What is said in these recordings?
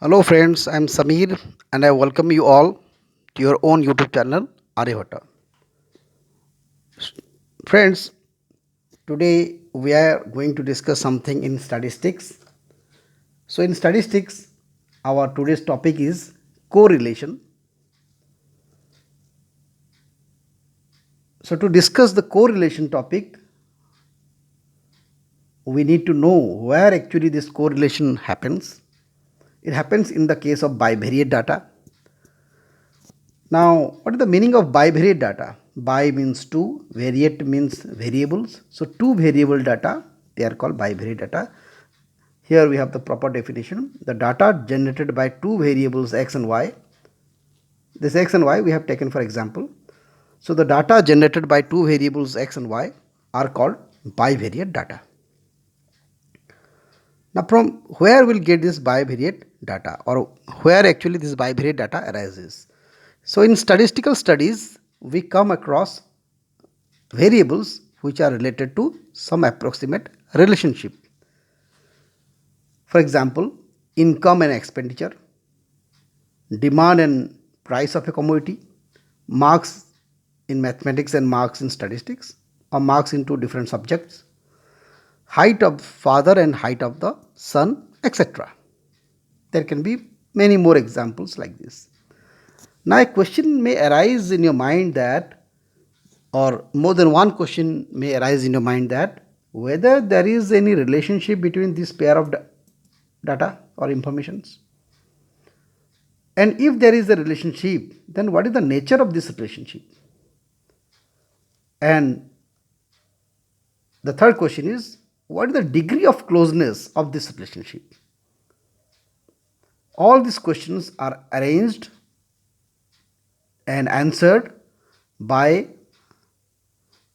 Hello friends, I am Samir and I welcome you all to your own YouTube channel Aryabhatta. Friends, today we are going to discuss something in statistics. So in statistics, our today's topic is correlation. So to discuss the correlation topic, we need to know where actually this correlation happens. It happens in the case of bivariate data. Now, what is the meaning of bivariate data? Bi means two, variate means variables. So, two variable data, they are called bivariate data. Here we have the proper definition. The data generated by two variables x and y. This x and y we have taken for example. So, the data generated by two variables x and y are called bivariate data. Now, from where we'll get this bivariate data or where actually this bivariate data arises? So, in statistical studies, we come across variables which are related to some approximate relationship. For example, income and expenditure, demand and price of a commodity, marks in mathematics and marks in statistics, or marks into different subjects, height of father and height of the son, etc. There can be many more examples like this. Now, a question may arise in your mind that, or more than one question may arise in your mind that whether there is any relationship between this pair of data or informations. And if there is a relationship, then what is the nature of this relationship? And the third question is, what is the degree of closeness of this relationship? All these questions are arranged and answered by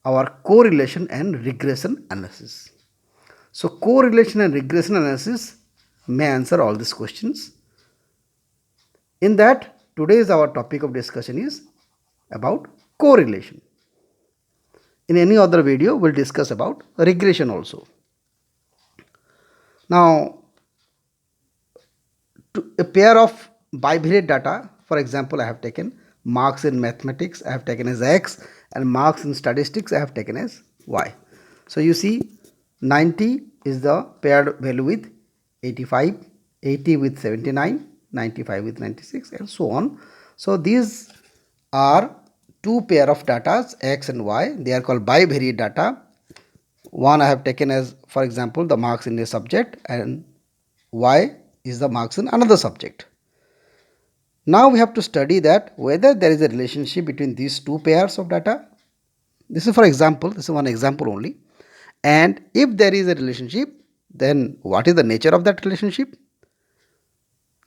our correlation and regression analysis. So, correlation and regression analysis may answer all these questions. In that, today's our topic of discussion is about correlation. In any other video, we'll discuss about regression also. Now, a pair of bivariate data, for example, I have taken marks in mathematics, I have taken as x, and marks in statistics, I have taken as y. So, you see 90 is the paired value with 85, 80 with 79, 95 with 96 and so on. So, these are two pair of data x and y, they are called bivariate data. One I have taken as, for example, the marks in a subject, and y is the marks in another subject. Now we have to study that whether there is a relationship between these two pairs of data. This is for example, this is one example only. And if there is a relationship, then what is the nature of that relationship?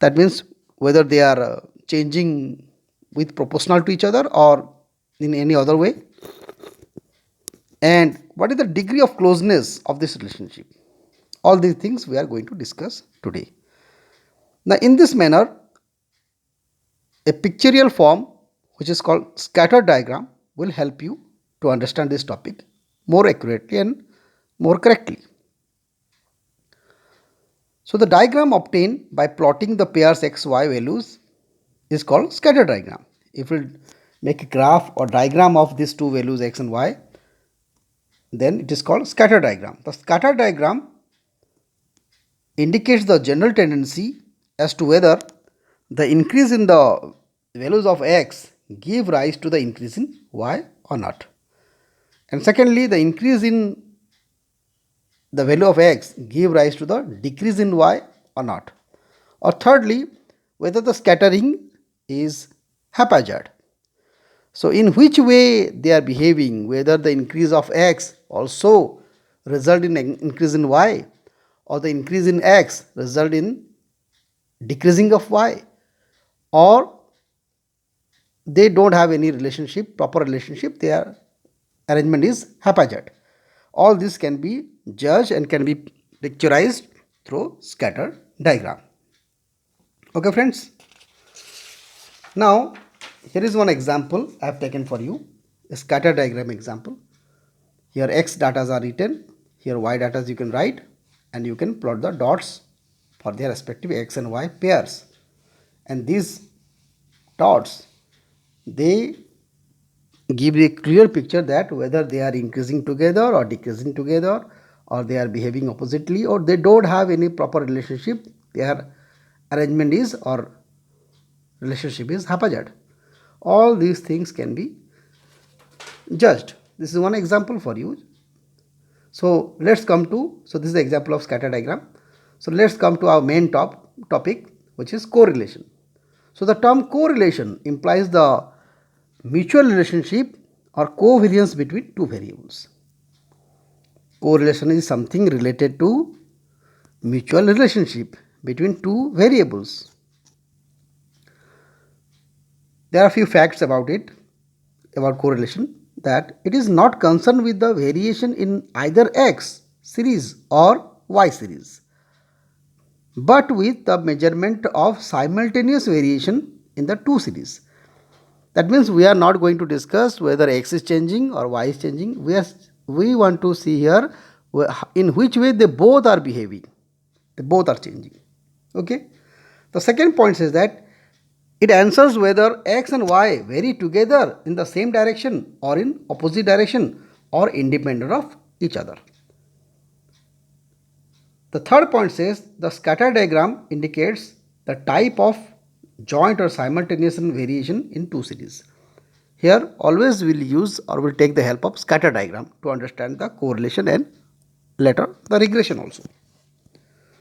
That means whether they are changing with proportional to each other or in any other way. And what is the degree of closeness of this relationship? All these things we are going to discuss today. Now, in this manner, a pictorial form which is called scatter diagram will help you to understand this topic more accurately and more correctly. So, the diagram obtained by plotting the pairs xy values is called scatter diagram. If we make a graph or diagram of these two values x and y, then it is called scatter diagram. The scatter diagram indicates the general tendency as to whether the increase in the values of x give rise to the increase in y or not. And secondly, the increase in the value of x give rise to the decrease in y or not. Or thirdly, whether the scattering is haphazard. So, in which way they are behaving, whether the increase of x also result in an increase in y, or the increase in x result in decreasing of y, or they don't have any relationship, proper relationship, their arrangement is haphazard. All this can be judged and can be picturized through scatter diagram. Okay friends, now here is one example I have taken for you, a scatter diagram example. Here x data are written, here y data you can write, and you can plot the dots for their respective x and y pairs. And these dots, they give a clear picture that whether they are increasing together or decreasing together, or they are behaving oppositely, or they don't have any proper relationship, their arrangement is or relationship is haphazard. All these things can be judged. This is one example for you. So this is the example of scatter diagram. So let's come to our main topic, which is correlation. So the term correlation implies the mutual relationship or covariance between two variables. Correlation is something related to mutual relationship between two variables. There are a few facts about it, about correlation, that it is not concerned with the variation in either x series or y series, but with the measurement of simultaneous variation in the two series. That means we are not going to discuss whether x is changing or y is changing. We want to see here in which way they both are behaving. They both are changing. Okay. The second point says that it answers whether x and y vary together in the same direction or in opposite direction or independent of each other. The third point says the scatter diagram indicates the type of joint or simultaneous variation in two series. Here always we will use or will take the help of scatter diagram to understand the correlation and later the regression also.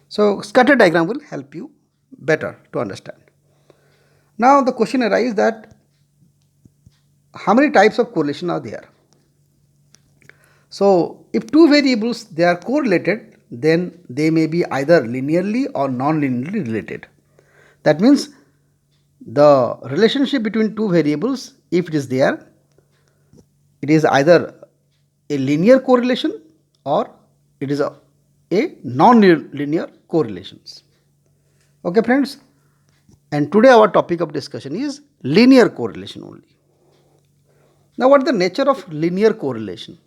So scatter diagram will help you better to understand. Now the question arises that how many types of correlation are there? So if two variables they are correlated, then they may be either linearly or non-linearly related. That means the relationship between two variables, if it is there, it is either a linear correlation or it is a non-linear correlations. Okay friends, and today our topic of discussion is linear correlation only. Now what is the nature of linear correlation?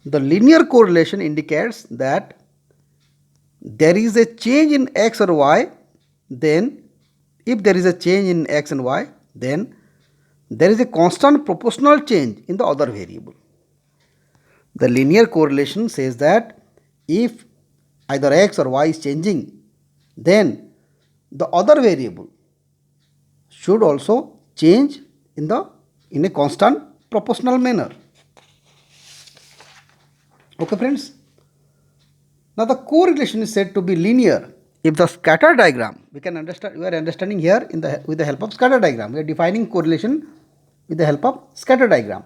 The linear correlation indicates that there is a change in x or y, then if there is a change in x and y, then there is a constant proportional change in the other variable. The linear correlation says that if either x or y is changing, then the other variable should also change in a constant proportional manner. Okay friends. Now the correlation is said to be linear if the scatter diagram, we are understanding here with the help of scatter diagram. We are defining correlation with the help of scatter diagram.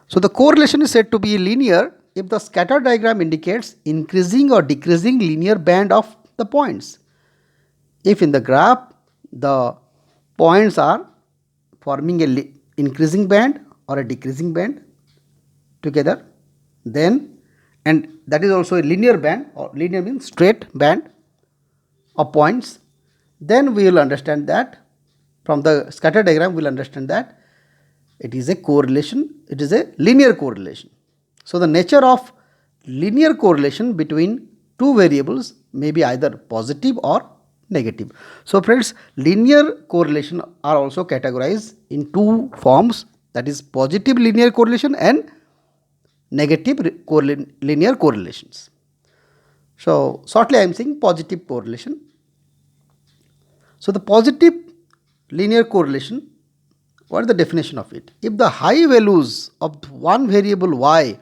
So the correlation is said to be linear if the scatter diagram indicates increasing or decreasing linear band of the points. If in the graph the points are forming a increasing band or a decreasing band together, then, and that is also a linear band, or linear means straight band of points, then we will understand that from the scatter diagram we will understand that it is a correlation, it is a linear correlation. So the nature of linear correlation between two variables may be either positive or negative. So friends, linear correlation are also categorized in two forms, that is positive linear correlation and negative linear correlations. So shortly I am saying positive correlation. So the positive linear correlation, what is the definition of it? If the high values of one variable y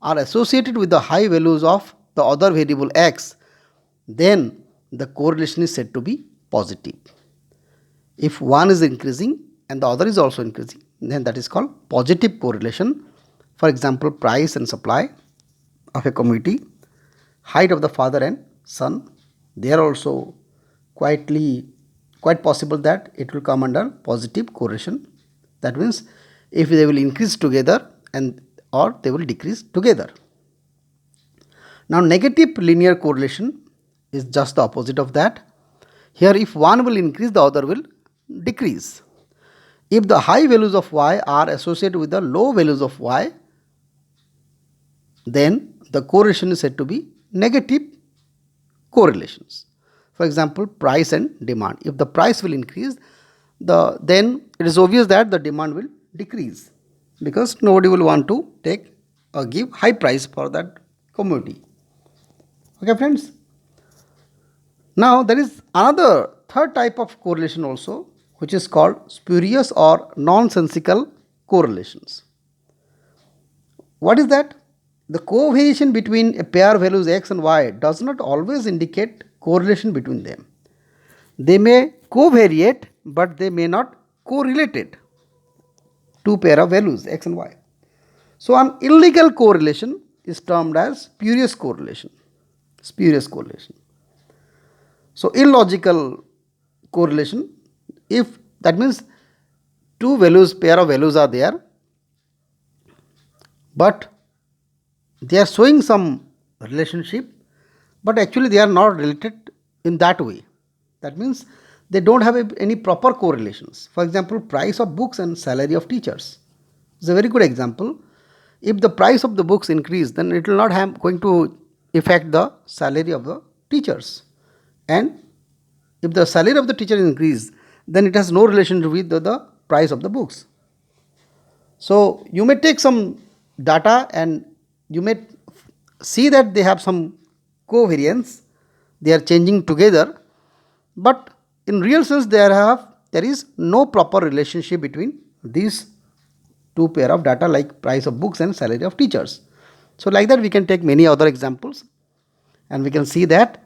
are associated with the high values of the other variable x, then the correlation is said to be positive. If one is increasing and the other is also increasing, then that is called positive correlation. For example, price and supply of a commodity, height of the father and son, they are also quite possible that it will come under positive correlation. That means if they will increase together and or they will decrease together. Now negative linear correlation is just the opposite of that. Here if one will increase, the other will decrease. If the high values of y are associated with the low values of y, then the correlation is said to be negative correlations. For example, price and demand. If the price will increase, then it is obvious that the demand will decrease, because nobody will want to take or give high price for that commodity. Okay, friends. Now there is another third type of correlation also, which is called spurious or nonsensical correlations. What is that? The covariation between a pair values x and y does not always indicate correlation between them. They may covariate, but they may not correlate. Two pair of values x and y. So an illegal correlation is termed as spurious correlation. Spurious correlation. So illogical correlation, if that means two values, pair of values are there, but they are showing some relationship, but actually they are not related in that way. That means they don't have any proper correlations. For example, price of books and salary of teachers is a very good example. If the price of the books increase, then it will not have going to affect the salary of the teachers. And if the salary of the teacher increase, then it has no relation with the price of the books. So you may take some data and you may see that they have some covariance, they are changing together, but in real sense there is no proper relationship between these two pair of data, like price of books and salary of teachers. So like that we can take many other examples, and we can see that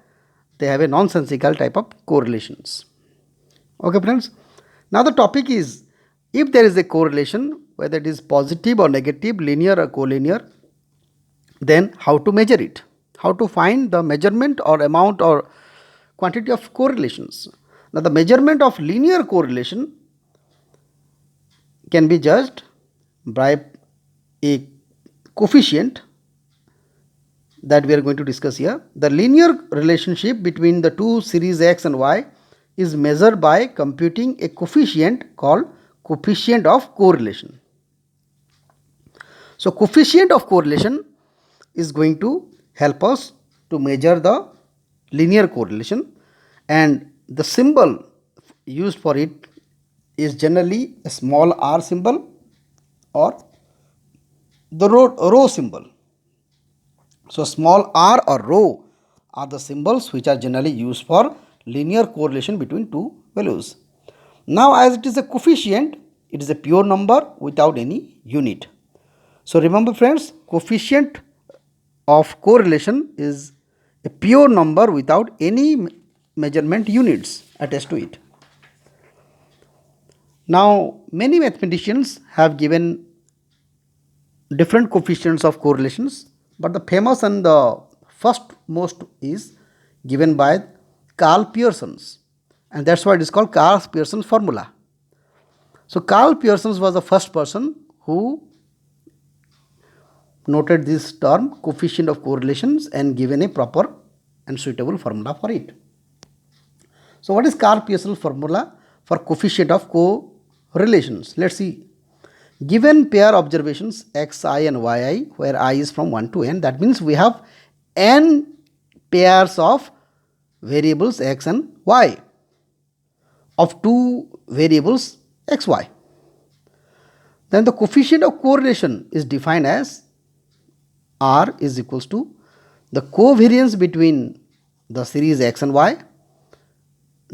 they have a nonsensical type of correlations. Okay, friends. Now the topic is, if there is a correlation, whether it is positive or negative, linear or collinear, then how to measure it? How to find the measurement or amount or quantity of correlations? Now the measurement of linear correlation can be judged by a coefficient that we are going to discuss here. The linear relationship between the two series x and y is measured by computing a coefficient called coefficient of correlation. So coefficient of correlation is going to help us to measure the linear correlation, and the symbol used for it is generally a small r symbol or the rho symbol. So small r or rho are the symbols which are generally used for linear correlation between two values. Now as it is a coefficient, it is a pure number without any unit. So remember friends, coefficient of correlation is a pure number without any measurement units attached to it. Now many mathematicians have given different coefficients of correlations, but the famous and the first most is given by Karl Pearson, and that's why it is called Karl Pearson's formula. So Karl Pearson was the first person who noted this term coefficient of correlations and given a proper and suitable formula for it. So what is Karl Pearson's formula for coefficient of correlations? Let's see. Given pair observations xi and yi, where I is from 1 to n, that means we have n pairs of variables x and y of two variables xy. Then the coefficient of correlation is defined as R is equals to the covariance between the series x and y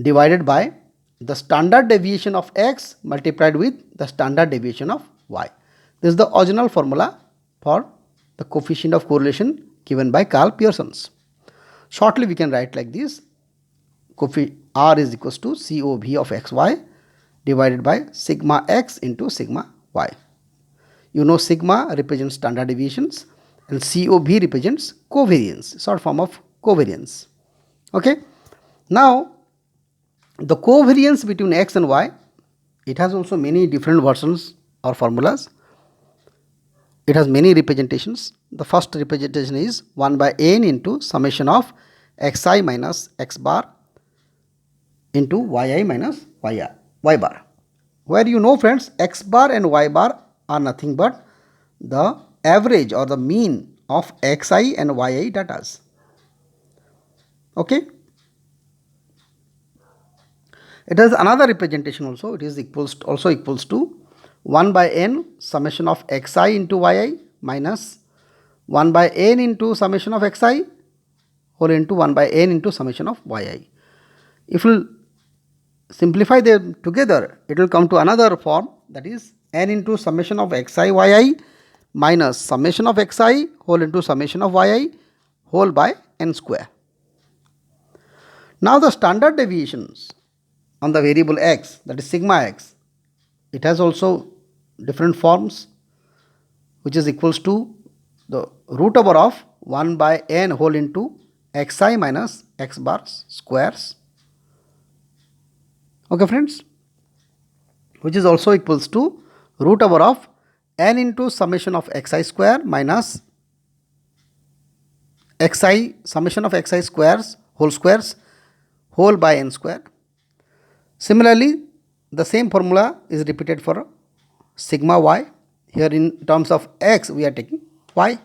divided by the standard deviation of x multiplied with the standard deviation of y. This is the original formula for the coefficient of correlation given by Karl Pearson. Shortly we can write like this: R is equals to COV of xy divided by sigma x into sigma y. You know sigma represents standard deviations and COV represents covariance, short form of covariance. Okay. Now the covariance between x and y, it has also many different versions or formulas. It has many representations. The first representation is 1 by n into summation of xi minus x bar into yi minus y bar, where you know friends, x bar and y bar are nothing but the average or the mean of xi and yi datas. Okay. It has another representation also. It is equals to 1 by n summation of xi into yi minus 1 by n into summation of xi whole into 1 by n into summation of yi. If you simplify them together, it will come to another form, that is n into summation of xi yi minus summation of xi whole into summation of yi whole by n square. Now the standard deviations on the variable x, that is sigma x, it has also different forms, which is equals to the root over of 1 by n whole into xi minus x bar squares. Okay friends, which is also equals to root over of n into summation of xi square minus xi summation of xi squares whole by n square. Similarly, the same formula is repeated for sigma y. Here in terms of x we are taking y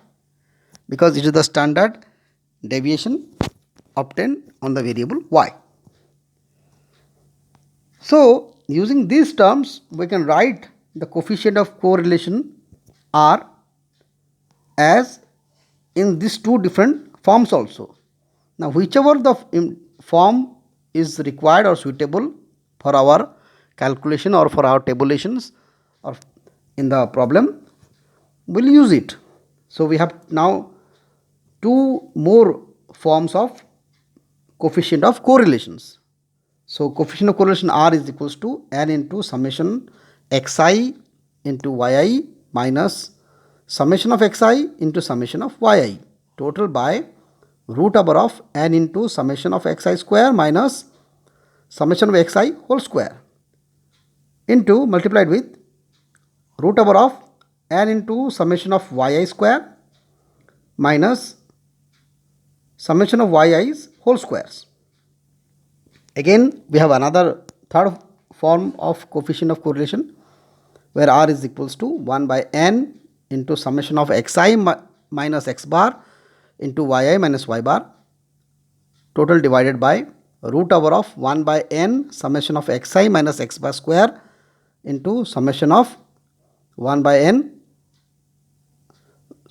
because it is the standard deviation obtained on the variable y. So using these terms we can write the coefficient of correlation r as in these two different forms also. Now whichever the form is required or suitable for our calculation or for our tabulations or in the problem, we'll use it. So we have now two more forms of coefficient of correlations. So coefficient of correlation r is equals to n into summation xi into yi minus summation of xi into summation of yi total by root over of n into summation of xi square minus summation of xi whole square into multiplied with root over of n into summation of yi square minus summation of yi's whole squares. Again we have another third form of coefficient of correlation where r is equals to 1 by n into summation of xi minus x bar into yi minus y bar total divided by root over of 1 by n summation of xi minus x bar square into summation of 1 by n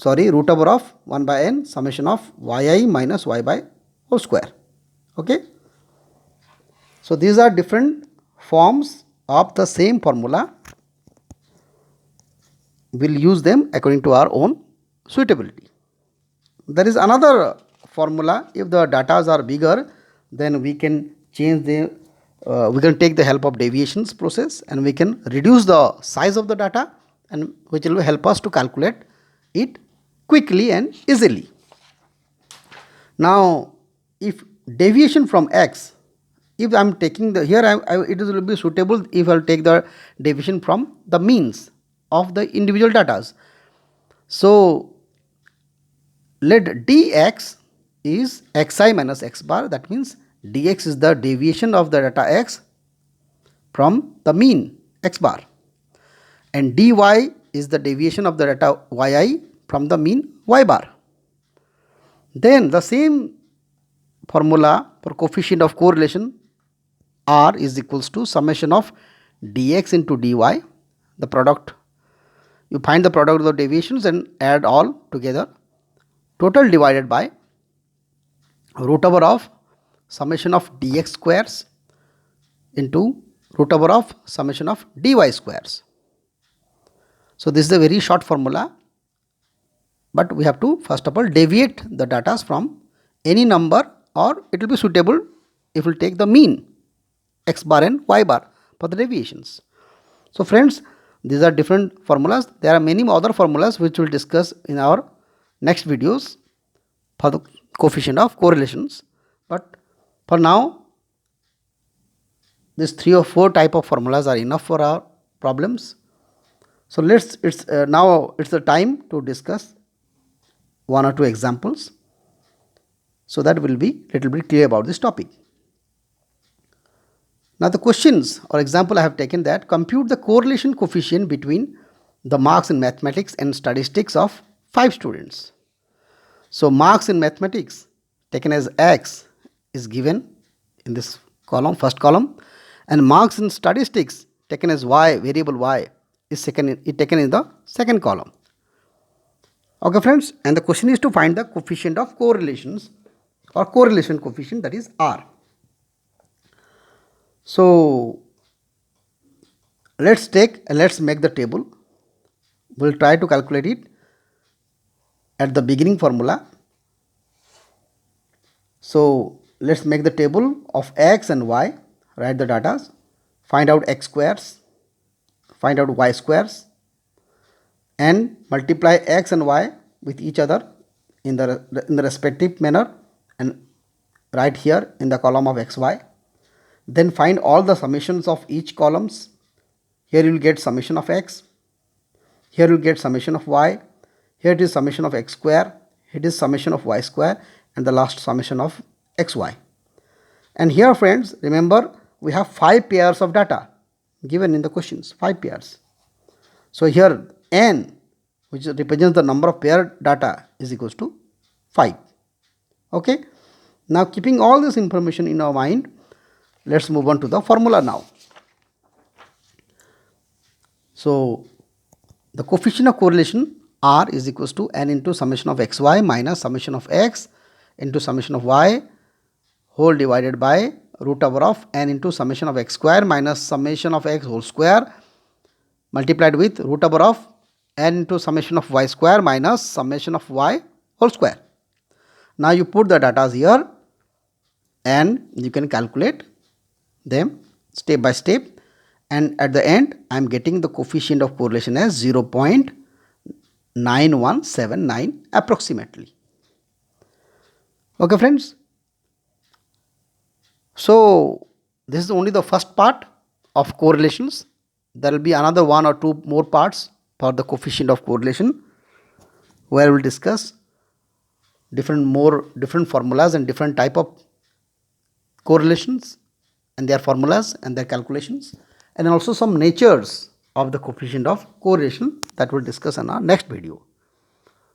root over of 1 by n summation of yi minus y by whole square. Okay. So these are different forms of the same formula. We'll use them according to our own suitability. There is another formula. If the data are bigger, then we can change the we can take the help of deviations process and we can reduce the size of the data, and which will help us to calculate it quickly and easily. Now if deviation from x, if I am taking the here it will be suitable if I will take the deviation from the means of the individual datas. So let dx is xi minus x bar, that means dx is the deviation of the data x from the mean x bar, and dy is the deviation of the data yi from the mean y bar. Then the same formula for coefficient of correlation r is equals to summation of dx into dy, the product, you find the product of the deviations and add all together, total divided by root over of summation of dx squares into root over of summation of dy squares. So this is a very short formula, but we have to first of all deviate the data from any number, or it will be suitable if we take the mean x bar and y bar for the deviations. So friends, these are different formulas. There are many other formulas which we will discuss in our next videos for the coefficient of correlations, but for now these 3 or 4 type of formulas are enough for our problems. So now it's the time to discuss 1 or 2 examples, so that will be little bit clear about this topic. Now the questions or example I have taken that compute the correlation coefficient between the marks in mathematics and statistics of 5 students. So marks in mathematics taken as x is given in this column, first column, and marks in statistics taken as y, variable y, is taken in the second column. Okay friends, and the question is to find the coefficient of correlations or correlation coefficient, that is R. So let's make the table. We'll try to calculate it at the beginning formula. So let's make the table of x and y, write the data, find out x squares, find out y squares, and multiply x and y with each other in the respective manner and write here in the column of xy. Then find all the summations of each columns. Here you will get summation of x, here you will get summation of y, here it is summation of x square, it is summation of y square, and the last summation of xy. And here friends, remember we have 5 pairs of data given in the questions, 5 pairs. So here n, which represents the number of paired data, is equals to 5. Okay. Now keeping all this information in our mind, let's move on to the formula now. So the coefficient of correlation R is equals to n into summation of xy minus summation of x into summation of y whole divided by root over of n into summation of x square minus summation of x whole square multiplied with root over of n into summation of y square minus summation of y whole square. Now you put the data here and you can calculate them step by step, and at the end I am getting the coefficient of correlation as 0.9179 approximately. Okay friends, so this is only the first part of correlations. There will be another 1 or 2 more parts for the coefficient of correlation, where we will discuss different formulas and different type of correlations and their formulas and their calculations, and also some natures of the coefficient of correlation that we'll discuss in our next video.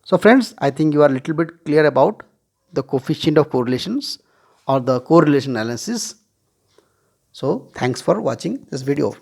So friends, I think you are a little bit clear about the coefficient of correlations or the correlation analysis. So thanks for watching this video.